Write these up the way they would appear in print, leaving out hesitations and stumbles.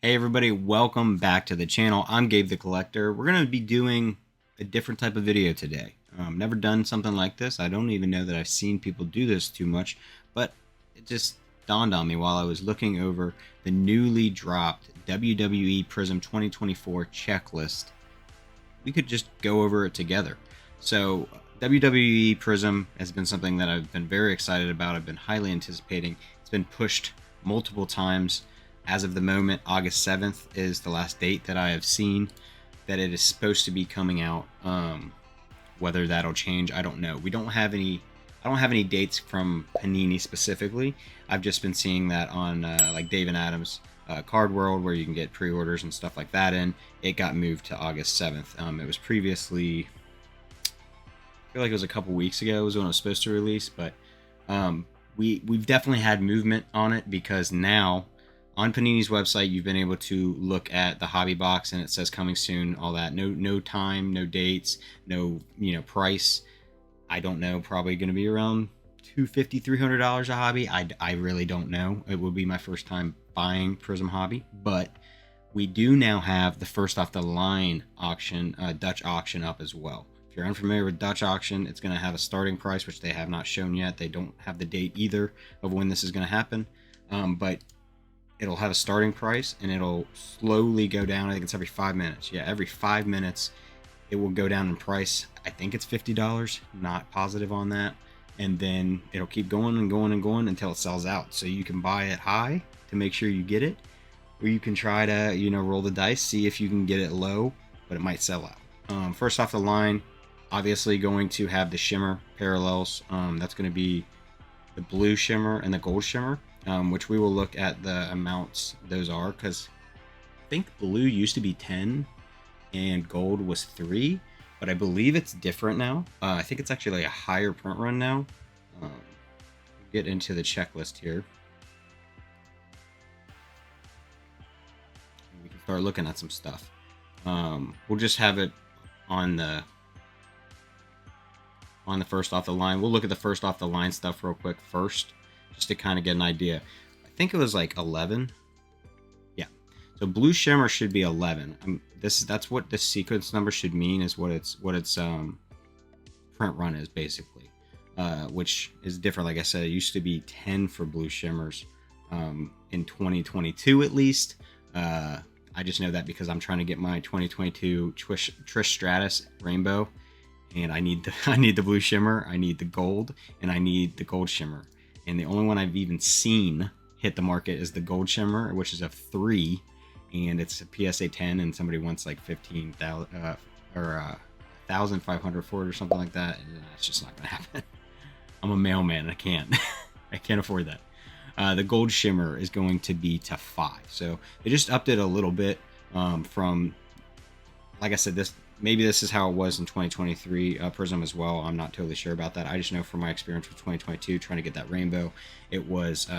Hey everybody, welcome back to the channel. I'm Gabe the Collector. We're going to be doing a different type of video today. Never done something like this. I don't even know that I've seen people do this too much, but it just dawned on me while I was looking over the newly dropped WWE Prizm 2024 checklist. We could just go over it together. So WWE Prizm has been something that I've been very excited about. I've been highly anticipating. It's been pushed multiple times. As of the moment, August 7th is the last date that I have seen that it is supposed to be coming out. Whether that'll change, I don't know. I don't have any dates from Panini specifically. I've just been seeing that on like Dave and Adam's Card World, where you can get pre-orders and stuff like that in. It got moved to August 7th. It was previously, I feel like it was a couple weeks ago was when it was supposed to release, but we've definitely had movement on it, because now on Panini's website, you've been able to look at the hobby box and it says coming soon, all that. No time, no dates, no price. I don't know, probably going to be around $250, $300 a hobby. I really don't know. It will be my first time buying Prizm Hobby, but we do now have the first off the line auction, Dutch auction up as well. If you're unfamiliar with Dutch auction, it's going to have a starting price, which they have not shown yet. They don't have the date either of when this is going to happen, but it'll have a starting price and it'll slowly go down. I think it's every 5 minutes. Yeah, every 5 minutes it will go down in price. I think it's $50, not positive on that. And then it'll keep going and going and going until it sells out. So you can buy it high to make sure you get it, or you can try to, roll the dice, see if you can get it low, but it might sell out. First off the line, obviously going to have the shimmer parallels. That's going to be the blue shimmer and the gold shimmer. Which we will look at the amounts those are, because I think blue used to be 10 and gold was 3, but I believe it's different now. I think it's actually like a higher print run now. Get into the checklist here. We can start looking at some stuff. We'll just have it on the first off the line. We'll look at the first off the line stuff real quick first, just to kind of get an idea. I think it was like 11. Yeah. So blue shimmer should be 11. That's what this sequence number should mean, is what its print run is basically. Which is different. Like I said, it used to be 10 for blue shimmers in 2022 at least. I just know that because I'm trying to get my 2022 Trish Stratus Rainbow, and I need the blue shimmer, I need the gold, and I need the gold shimmer. And the only one I've even seen hit the market is the gold shimmer, which is a 3, and it's a PSA 10, and somebody wants like 15,000 or 1,500 for it or something like that, and it's just not gonna happen. I'm a mailman, I can't I can't afford that. The gold shimmer is going to be to 5, so they just upped it a little bit from, like I said, maybe this is how it was in 2023 Prizm as well. I'm not totally sure about that. I just know from my experience with 2022 trying to get that rainbow, it was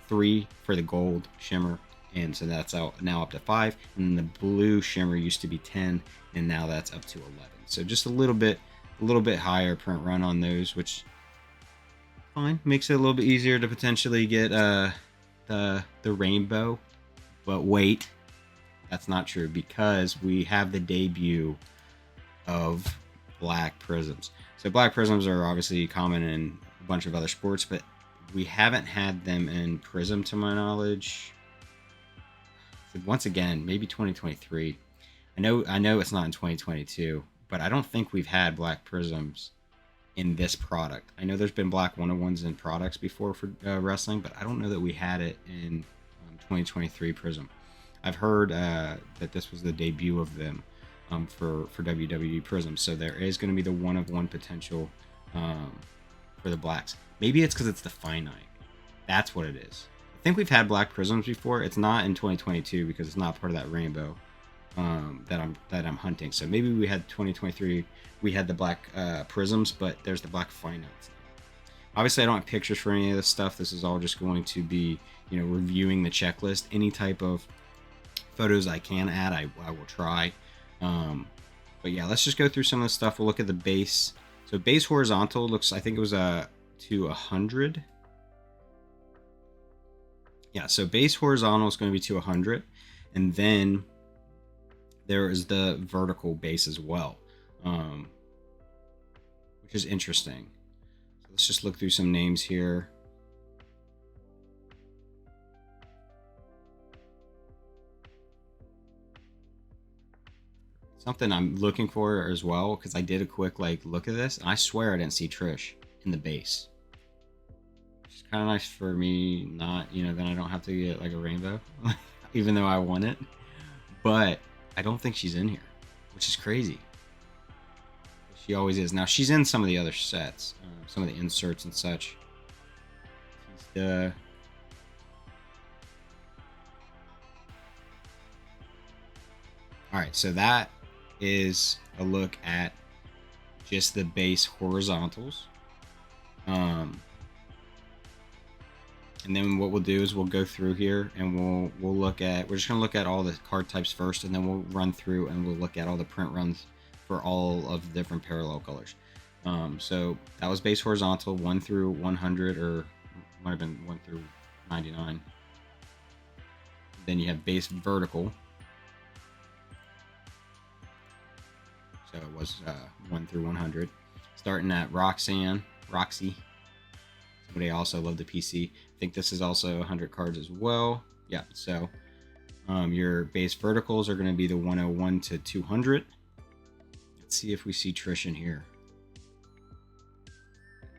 3 for the gold shimmer, and so that's now up to 5. And the blue shimmer used to be 10, and now that's up to 11. So just a little bit higher print run on those, which fine, makes it a little bit easier to potentially get the rainbow. But wait, that's not true, because we have the debut of black prisms. So black prisms are obviously common in a bunch of other sports, but we haven't had them in Prizm to my knowledge. Once again, maybe 2023. I know it's not in 2022, but I don't think we've had black prisms in this product. I know there's been black one-on-ones in products before for wrestling, but I don't know that we had it in 2023 Prizm. I've heard that this was the debut of them for WWE Prizm, so there is going to be the one-of-one potential for the blacks. Maybe it's because it's the finite. That's what it is. I think we've had black prisms before. It's not in 2022 because it's not part of that rainbow that I'm hunting. So maybe we had 2023. We had the black prisms, but there's the black finites. Obviously, I don't have pictures for any of this stuff. This is all just going to be, reviewing the checklist. Any type of photos I can add, I will try. But yeah, let's just go through some of the stuff. We'll look at the base. So base horizontal looks, I think it was to 100. Yeah, so base horizontal is going to be to 100. And then there is the vertical base as well, which is interesting. So let's just look through some names here. Something I'm looking for as well, because I did a quick look at this, and I swear I didn't see Trish in the base. Which is kind of nice for me, not, then I don't have to get like a rainbow, even though I want it. But I don't think she's in here, which is crazy. She always is. Now she's in some of the other sets, some of the inserts and such. She's the... Alright, so that is a look at just the base horizontals. And then what we'll do is we'll go through here and we'll look at, we're just going to look at all the card types first, and then we'll run through and we'll look at all the print runs for all of the different parallel colors. So that was base horizontal 1 through 100, or might have been 1 through 99. Then you have base vertical. So it was 1 through 100. Starting at Roxy. Somebody also loved the PC. I think this is also 100 cards as well. Yeah, so your base verticals are going to be the 101 to 200. Let's see if we see Trish in here.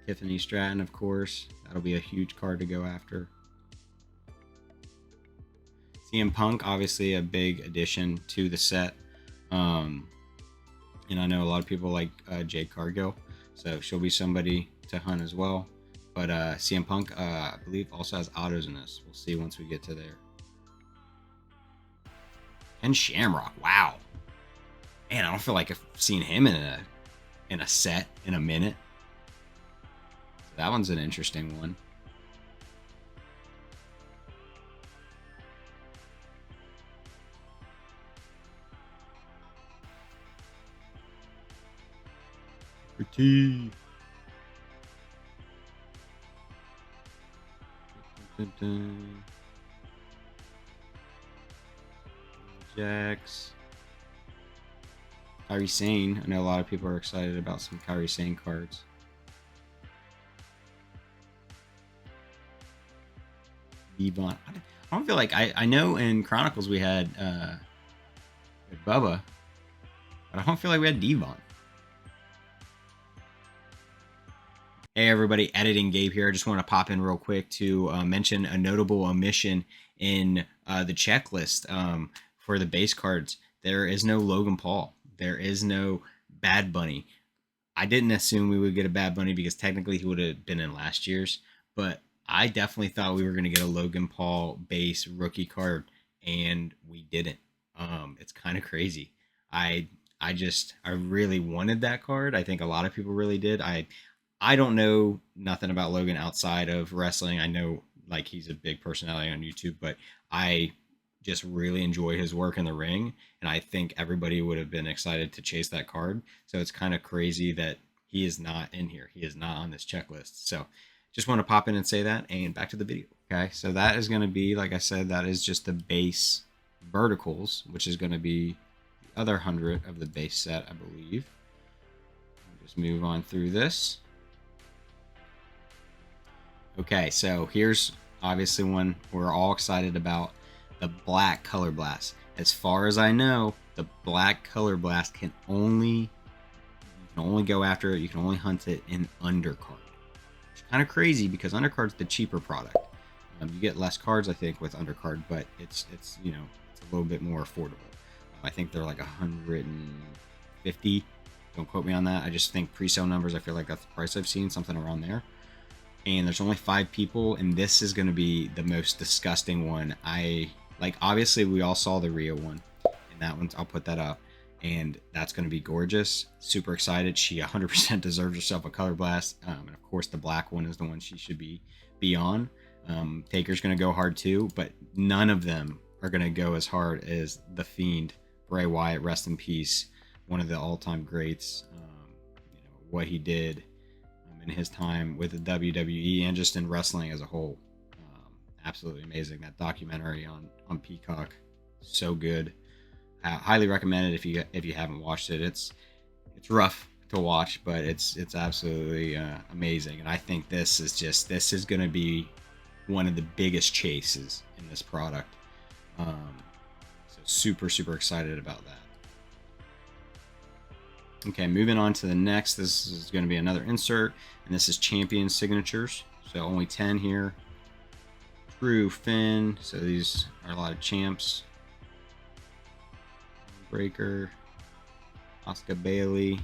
Tiffany Stratton, of course. That'll be a huge card to go after. CM Punk, obviously a big addition to the set. And I know a lot of people like Jade Cargill, so she'll be somebody to hunt as well. But CM Punk, I believe, also has autos in this. We'll see once we get to there. And Shamrock, wow. Man, I don't feel like I've seen him in a set in a minute. So that one's an interesting one. T. Jax. Kairi Sane. I know a lot of people are excited about some Kairi Sane cards. Devon. I don't feel like I know in Chronicles we had Bubba, but I don't feel like we had Devon. Hey everybody, Editing Gabe here. I just want to pop in real quick to mention a notable omission in the checklist for the base cards. There is no Logan Paul. There is no Bad Bunny. I didn't assume we would get a Bad Bunny because technically he would have been in last year's, but I definitely thought we were going to get a Logan Paul base rookie card, and we didn't. It's kind of crazy. I really wanted that card. I think a lot of people really did. I don't know nothing about Logan outside of wrestling. I know like he's a big personality on YouTube, but I just really enjoy his work in the ring, and I think everybody would have been excited to chase that card. So it's kind of crazy that he is not in here. He is not on this checklist. So just want to pop in and say that, and back to the video. Okay, so that is going to be, like I said, that is just the base verticals, which is going to be the other 100 of the base set, I believe. Just move on through this. Okay, so here's obviously one we're all excited about, the black color blast. As far as I know, the black color blast can only go after it. You can only hunt it in Undercard. It's kind of crazy because Undercard's the cheaper product. You get less cards, I think, with Undercard, but it's it's a little bit more affordable. I think they're like 150. Don't quote me on that. I just think pre-sale numbers, I feel like that's the price I've seen, something around there. And there's only 5 people, and this is going to be the most disgusting one. Obviously we all saw the Rio one, and that one, I'll put that up, and that's going to be gorgeous. Super excited. She 100% deserves herself a color blast, and of course the black one is the one she should be on. Taker's going to go hard too, but none of them are going to go as hard as the Fiend, Bray Wyatt, rest in peace, one of the all-time greats. What he did in his time with the WWE and just in wrestling as a whole. Absolutely amazing. That documentary on Peacock, So good. I highly recommend it if you haven't watched it. It's rough to watch, but it's absolutely amazing. And I think this is going to be one of the biggest chases in this product. So super excited about that. Okay, moving on to the next. This is going to be another insert, and this is champion signatures. So only 10 here. Drew, Finn. So these are a lot of champs. Breaker, Oscar Bailey.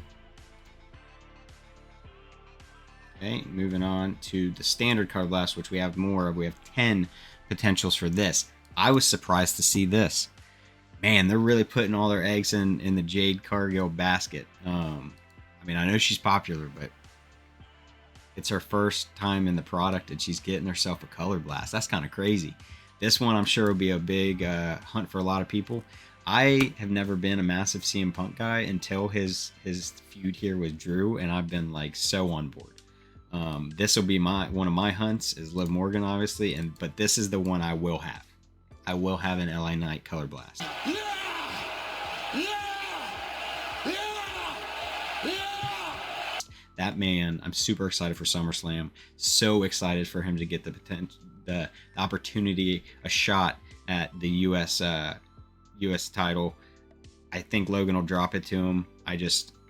Okay, moving on to the standard card blast, which we have more of. We have 10 potentials for this. I was surprised to see this. Man, they're really putting all their eggs in the Jade Cargill basket. I mean, I know she's popular, but it's her first time in the product and she's getting herself a color blast. That's kind of crazy. This one, I'm sure, will be a big hunt for a lot of people. I have never been a massive CM Punk guy until his feud here with Drew, and I've been like so on board. This will be one of my hunts is Liv Morgan, obviously, but this is the one I will have. I will have an LA Knight color blast. That man, I'm super excited for SummerSlam. So excited for him to get the opportunity, a shot at the U.S. Title. I think Logan will drop it to him.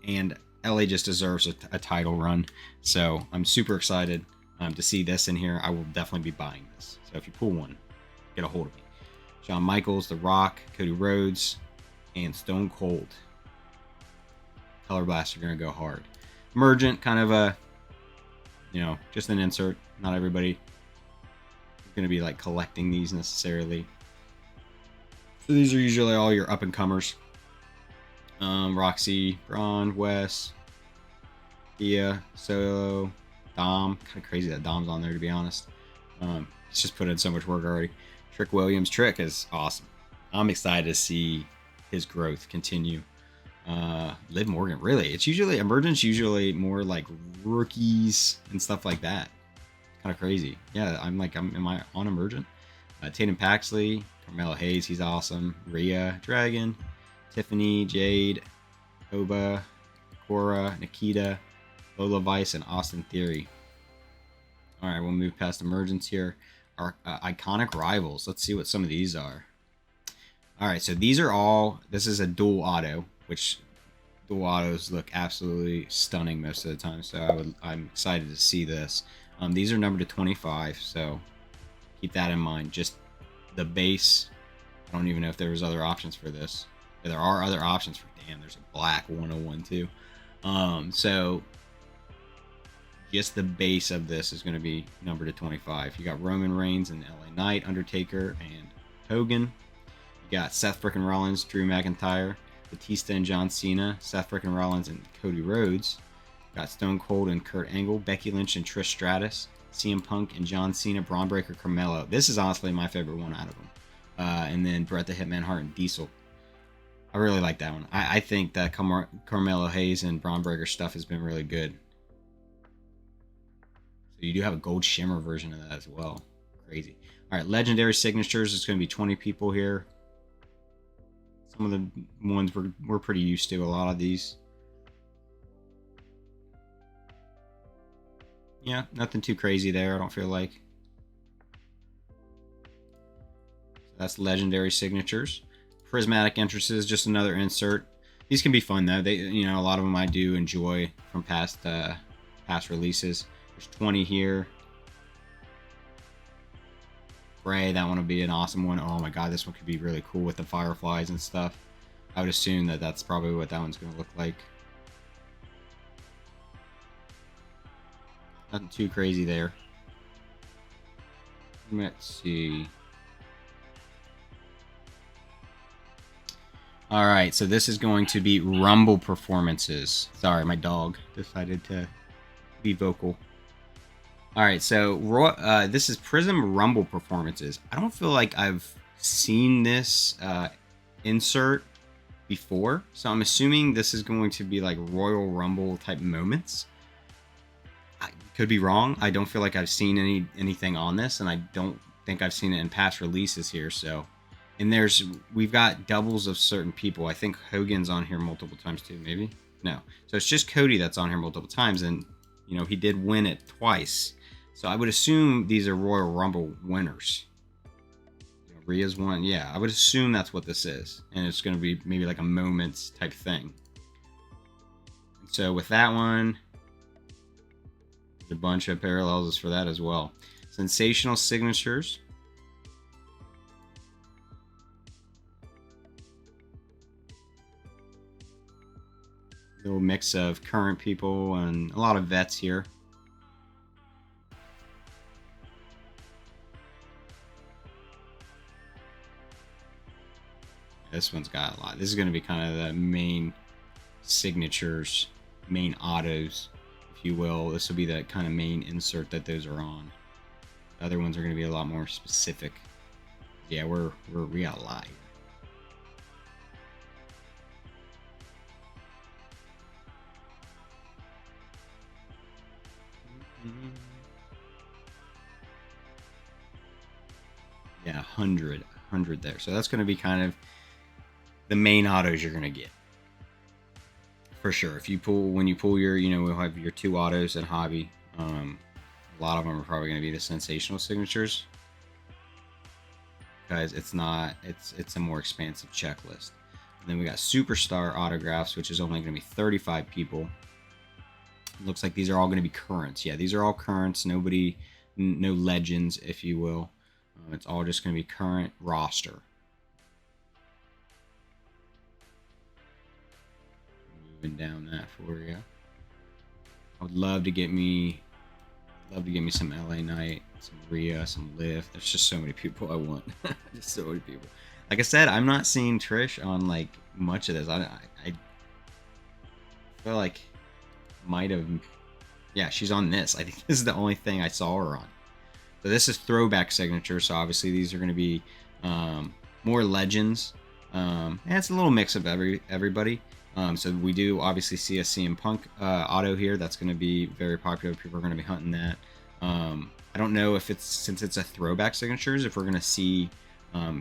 And LA just deserves a title run. So I'm super excited to see this in here. I will definitely be buying this. So if you pull one, get a hold of me. Shawn Michaels, The Rock, Cody Rhodes, and Stone Cold. Color blasts are going to go hard. Emergent, kind of a, just an insert. Not everybody is going to be like collecting these necessarily. So these are usually all your up-and-comers. Roxy, Braun, Wes, Thea, Solo, Dom. Kind of crazy that Dom's on there, to be honest. He's just put in so much work already. Trick Williams. Trick is awesome. I'm excited to see his growth continue. Liv Morgan, really. It's usually, Emergent's usually more like rookies and stuff like that. Kind of crazy. Yeah, am I on Emergent? Tatum Paxley, Carmelo Hayes, he's awesome. Rhea, Dragon, Tiffany, Jade, Oba, Cora, Nikita, Lola Vice, and Austin Theory. All right, we'll move past Emergence here. Our iconic rivals. Let's see what some of these are. All right, so these are all, this is a dual auto, which dual autos look absolutely stunning most of the time. So I'm excited to see this. These are numbered to 25, so keep that in mind. Just the base. I don't even know if there was other options for this. There are other options for, damn, there's a black 101 too. So just the base of this is going to be numbered to 25. You got Roman Reigns and LA Knight, Undertaker, and Hogan. You got Seth frickin' Rollins, Drew McIntyre, Batista and John Cena, Seth frickin' Rollins and Cody Rhodes. You got Stone Cold and Kurt Angle, Becky Lynch and Trish Stratus, CM Punk and John Cena, Braun Breaker, Carmelo. This is honestly my favorite one out of them. And then Bret the Hitman Hart and Diesel. I really like that one. I think that Carmelo Hayes and Braun Breaker stuff has been really good. So you do have a gold shimmer version of that as well. Crazy. All right, legendary signatures. It's going to be 20 people here. Some of the ones we're pretty used to. A lot of these. Yeah, nothing too crazy there, I don't feel like. So that's legendary signatures. Prismatic entrances, just another insert. These can be fun though. They, a lot of them I do enjoy from past releases. There's 20 here. Bray, that one will be an awesome one. Oh my god, this one could be really cool with the fireflies and stuff. I would assume that that's probably what that one's going to look like. Nothing too crazy there. Let's see. All right, so this is going to be Rumble performances. Sorry, my dog decided to be vocal. All right, so this is Prizm Rumble performances. I don't feel like I've seen this insert before, so I'm assuming this is going to be like Royal Rumble type moments. I could be wrong. I don't feel like I've seen anything on this, and I don't think I've seen it in past releases here, so And we've got doubles of certain people. I think Hogan's on here multiple times too, maybe? No. So it's just Cody that's on here multiple times, and he did win it twice. So I would assume these are Royal Rumble winners. Rhea's won. Yeah, I would assume that's what this is. And it's going to be maybe like a moments type thing. And so with that one, there's a bunch of parallels for that as well. Sensational signatures. Little mix of current people and a lot of vets here. This one's got a lot. This is going to be kind of the main signatures, main autos, if you will. This will be the kind of main insert that those are on. The other ones are going to be a lot more specific. Yeah, we got a lot here. Yeah, 100 there. So that's going to be kind of the main autos you're going to get. For sure. When you pull your, we'll have your 2 autos and hobby. A lot of them are probably going to be the sensational signatures. Because it's a more expansive checklist. And then we got superstar autographs, which is only going to be 35 people. Looks like these are all going to be currents. Yeah, these are all currents. No legends, if you will. It's all just going to be current roster. Moving down that for you. I would love to get me some LA Knight, some Rhea, some Liv. There's just so many people I want. Just so many people. Like I said, I'm not seeing Trish on like much of this. I feel like might have. Yeah, she's on this. I think this is the only thing I saw her on. So this is throwback signature. So obviously these are going to be more legends. And it's a little mix of everybody. So we do obviously see a CM Punk auto here. That's going to be very popular. People are going to be hunting that. I don't know if since it's a throwback signatures, if we're going to see,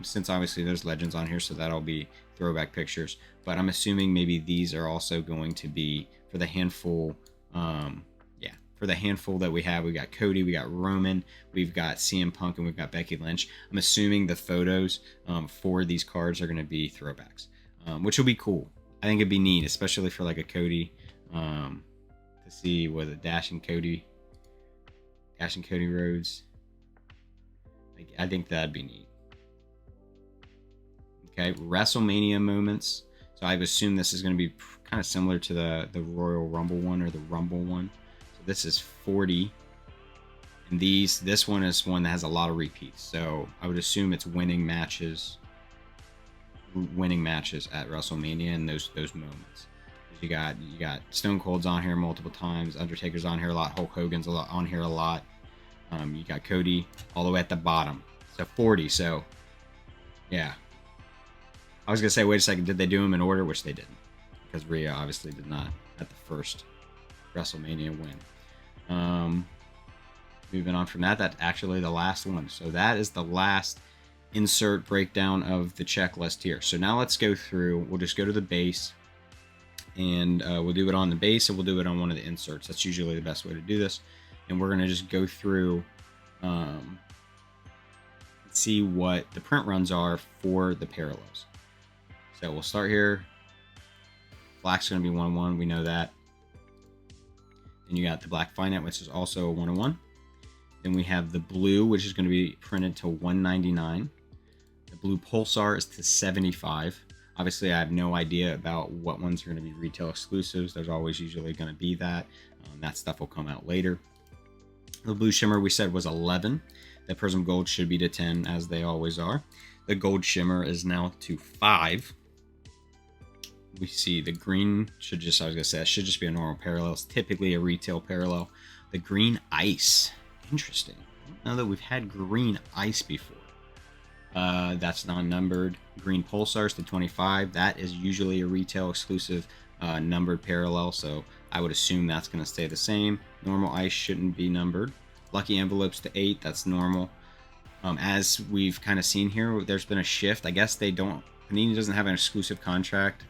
since obviously there's legends on here, so that'll be throwback pictures. But I'm assuming maybe these are also going to be for the handful. For the handful that we have, we got Cody, we got Roman, we've got CM Punk, and we've got Becky Lynch. I'm assuming the photos for these cards are going to be throwbacks, which will be cool. I think it'd be neat, especially for like a Cody, to see what a Dash and Cody Rhodes. Like, I think that'd be neat. Okay, WrestleMania moments. So I assume this is going to be kind of similar to the Royal Rumble one or the Rumble one. So this is 40, and this one is one that has a lot of repeats. So I would assume it's winning matches at WrestleMania and those moments. You got Stone Cold's on here multiple times, Undertaker's on here a lot, Hulk Hogan's on here a lot. You got Cody all the way at the bottom. So 40. So yeah, I was gonna say, wait a second, did they do them in order? Which they didn't, because Rhea obviously did not at the first WrestleMania win. Moving on from that, that's actually the last one. So that is the last insert breakdown of the checklist here. So now let's go through. We'll just go to the base, and we'll do it on the base, and we'll do it on one of the inserts. That's usually the best way to do this. And we're gonna just go through, see what the print runs are for the parallels. So we'll start here. Black's gonna be 1-1. We know that. Then you got the black Finite, which is also a 1-1. Then we have the blue, which is going to be printed to 199. The blue Pulsar is to 75. Obviously, I have no idea about what ones are going to be retail exclusives. There's always usually going to be that. That stuff will come out later. The blue Shimmer we said was 11. The Prizm Gold should be to 10, as they always are. The Gold Shimmer is now to 5. We see the green should just be a normal parallel. It's typically a retail parallel. The green Ice. Interesting. I don't know that we've had green Ice before. That's non-numbered. Green Pulsars to 25. That is usually a retail exclusive numbered parallel, so I would assume that's going to stay the same. Normal Ice shouldn't be numbered. Lucky Envelopes to 8. That's normal. As we've kind of seen here, there's been a shift. I guess Panini doesn't have an exclusive contract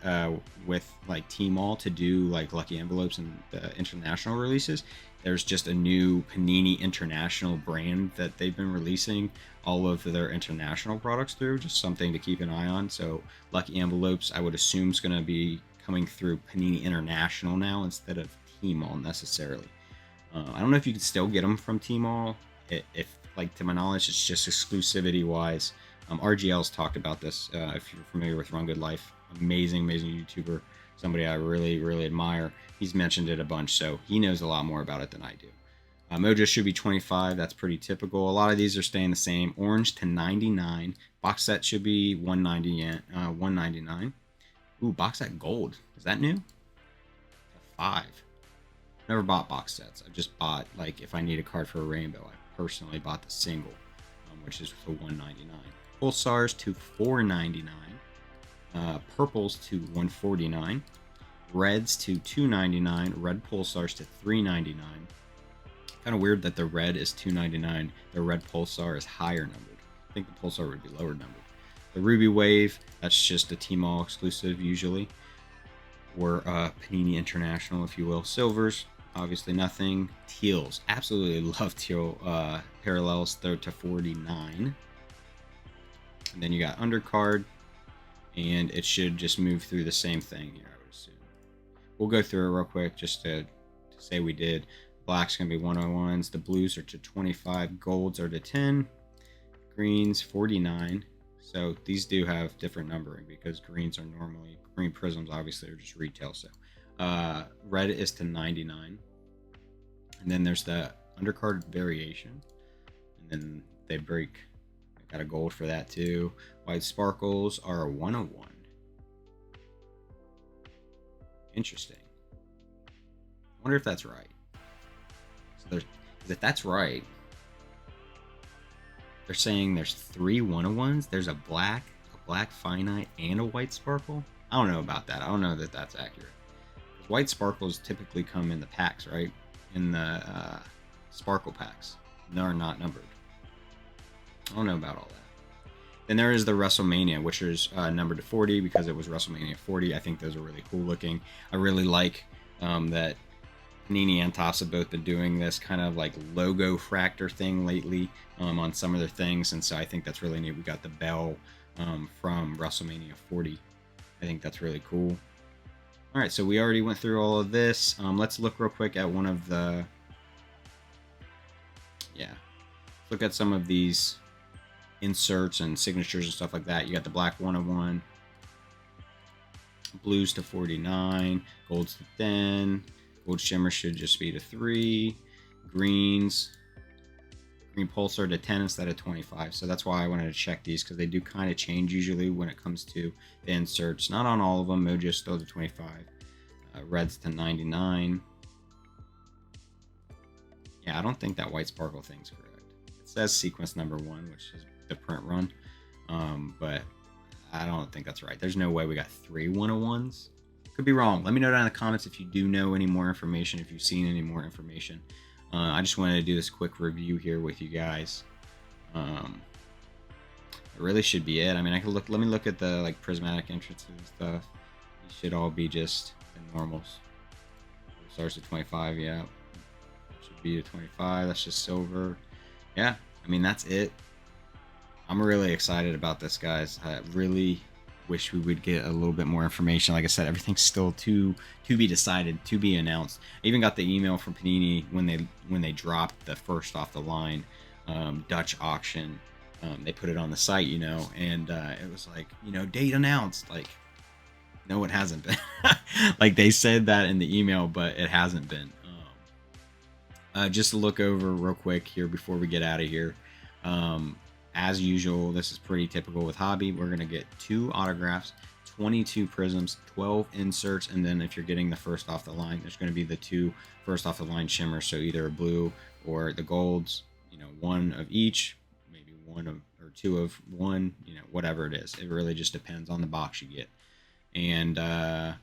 with like Tmall to do like lucky envelopes and international releases. There's just a new Panini International brand that they've been releasing all of their international products through. Just something to keep an eye on. So lucky envelopes, I would assume, is going to be coming through Panini International now instead of Tmall necessarily. I don't know if you can still get them from Tmall. If like to my knowledge, it's just exclusivity wise. RGL's talked about this. If you're familiar with Run Good Life, amazing YouTuber, somebody I really admire. He's mentioned it a bunch, so he knows a lot more about it than I do. Mojo should be 25. That's pretty typical. A lot of these are staying the same. Orange to 99. Box set should be 199. Ooh, box set gold. Is that new? 5. Never bought box sets. I've just bought, like, if I need a card for a rainbow, I personally bought the single, which is for 199. Pulsars to 499. Purples to 149. Reds to 299. Red pulsars to 399. Kind of weird that the red is 299. The red pulsar is higher numbered. I think the pulsar would be lower numbered. The Ruby Wave, that's just a Tmall exclusive usually, or Panini International, if you will. Silvers, obviously nothing. Teals, absolutely love teal parallels, 3rd to 49. And then you got Undercard, and it should just move through the same thing here, I would assume. We'll go through it real quick just to say we did. Black's going to be 101s. The blues are to 25. Golds are to 10. Greens, 49. So these do have different numbering because greens are normally, green prisms obviously are just retail. So red is to 99. And then there's the undercard variation. And then they break, I got a gold for that too. White sparkles are a 101. Interesting. I wonder if that's right. So if that's right, they're saying there's 3 101s. There's a black finite, and a white sparkle. I don't know about that. I don't know that that's accurate. White sparkles typically come in the packs, right? In the sparkle packs. They're not numbered. I don't know about all that. Then there is the WrestleMania, which is numbered to 40 because it was WrestleMania 40. I think those are really cool looking. I really like that Panini and Topps have both been doing this kind of like logo fractor thing lately on some of their things, and so I think that's really neat. We got the bell from WrestleMania 40. I think that's really cool. All right, so we already went through all of this. Let's look real quick at one of the... Yeah. Look at some of these inserts and signatures and stuff like that. You got the black 101. Blues to 49. Golds to 10. Gold shimmer should just be to 3. Greens. Green pulsar to 10 instead of 25. So that's why I wanted to check these, because they do kind of change usually when it comes to the inserts. Not on all of them. Mojo's still to 25. Reds to 99. Yeah, I don't think that white sparkle thing's correct. It says sequence number 1, which is the print run. But I don't think that's right. There's no way we got 3 101s. Could be wrong. Let me know down in the comments if you do know any more information, if you've seen any more information. I just wanted to do this quick review here with you guys. It really should be it. I mean, I could look. Let me look at the like prismatic entrances and stuff. These should all be just the normals. Starts at 25. Yeah, it should be at 25. That's just silver. Yeah, I mean that's it. I'm really excited about this, guys. I really wish we would get a little bit more information. Like I said, everything's still to be decided, to be announced. I even got the email from Panini when they dropped the first off the line Dutch auction. They put it on the site, you know, and it was like, you know, date announced. Like, no, it hasn't been. Like they said that in the email, but it hasn't been. Just to look over real quick here before we get out of here. As usual, this is pretty typical with Hobby. We're going to get 2 autographs, 22 prisms, 12 inserts, and then if you're getting the first off the line, there's going to be the 2 first off the line shimmers, so either a blue or the golds, you know, 1 of each, maybe 1 of, or 2 of 1, you know, whatever it is. It really just depends on the box you get. And yeah,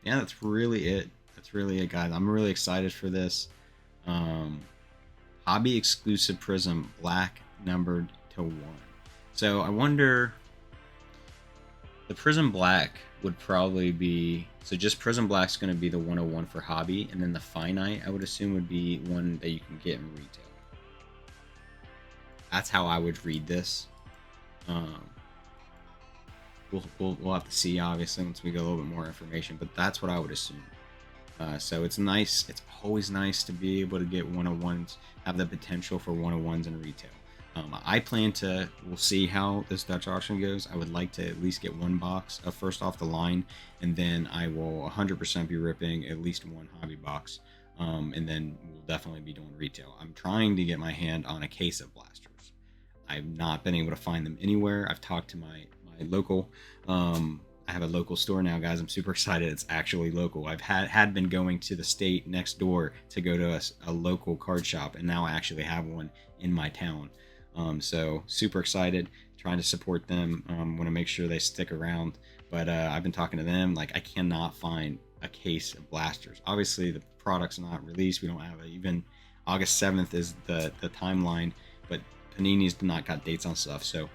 that's really it. That's really it, guys. I'm really excited for this. Hobby exclusive Prizm black numbered to 1. So I wonder, the Prizm Black would probably be, so just Prizm Black's going to be the 101 for hobby, and then the finite I would assume would be one that you can get in retail. That's how I would read this. We'll have to see, obviously, once we get a little bit more information, but that's what I would assume. So it's nice. It's always nice to be able to get 101s, have the potential for 101s in retail. I plan to, we'll see how this Dutch auction goes. I would like to at least get 1 box of first off the line, and then I will 100% be ripping at least 1 hobby box, and then we'll definitely be doing retail. I'm trying to get my hand on a case of blasters. I've not been able to find them anywhere. I've talked to my local, I have a local store now, guys. I'm super excited. It's actually local. I've had been going to the state next door to go to a local card shop, and now I actually have one in my town. So super excited, trying to support them. Want to make sure they stick around, but I've been talking to them. Like, I cannot find a case of blasters. Obviously the product's not released. We don't have even August 7th is the timeline, but Panini's not got dates on stuff, so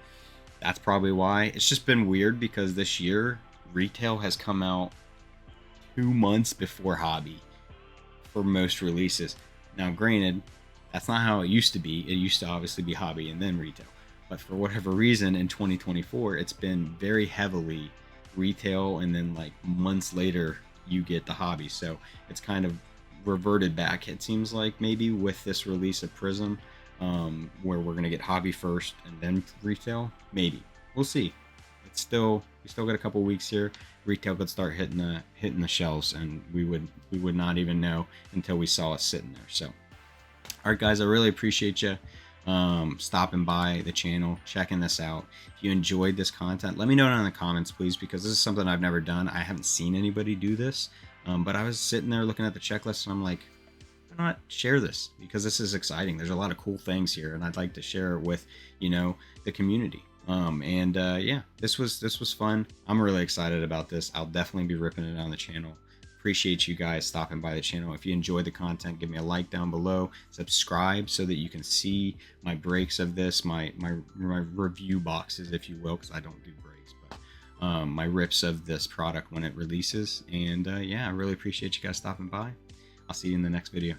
that's probably why. It's just been weird because this year retail has come out 2 months before hobby for most releases. Now granted, that's not how it used to be. It used to obviously be hobby and then retail, but for whatever reason in 2024 it's been very heavily retail, and then like months later you get the hobby. So it's kind of reverted back, it seems like, maybe with this release of Prizm, where we're gonna get hobby first and then retail. Maybe, we'll see. It's still, we still got a couple weeks here. Retail could start hitting the shelves, and we would not even know until we saw it sitting there. So all right, guys, I really appreciate you stopping by the channel, checking this out. If you enjoyed this content, let me know down in the comments, please, because this is something I've never done. I haven't seen anybody do this, but I was sitting there looking at the checklist, and I'm like, why not share this? Because this is exciting. There's a lot of cool things here, and I'd like to share it with, you know, the community. Yeah, this was fun. I'm really excited about this. I'll definitely be ripping it on the channel. Appreciate you guys stopping by the channel. If you enjoyed the content, give me a like down below, subscribe so that you can see my breaks of this, my review boxes, if you will, because I don't do breaks, but my rips of this product when it releases. And yeah, I really appreciate you guys stopping by. I'll see you in the next video.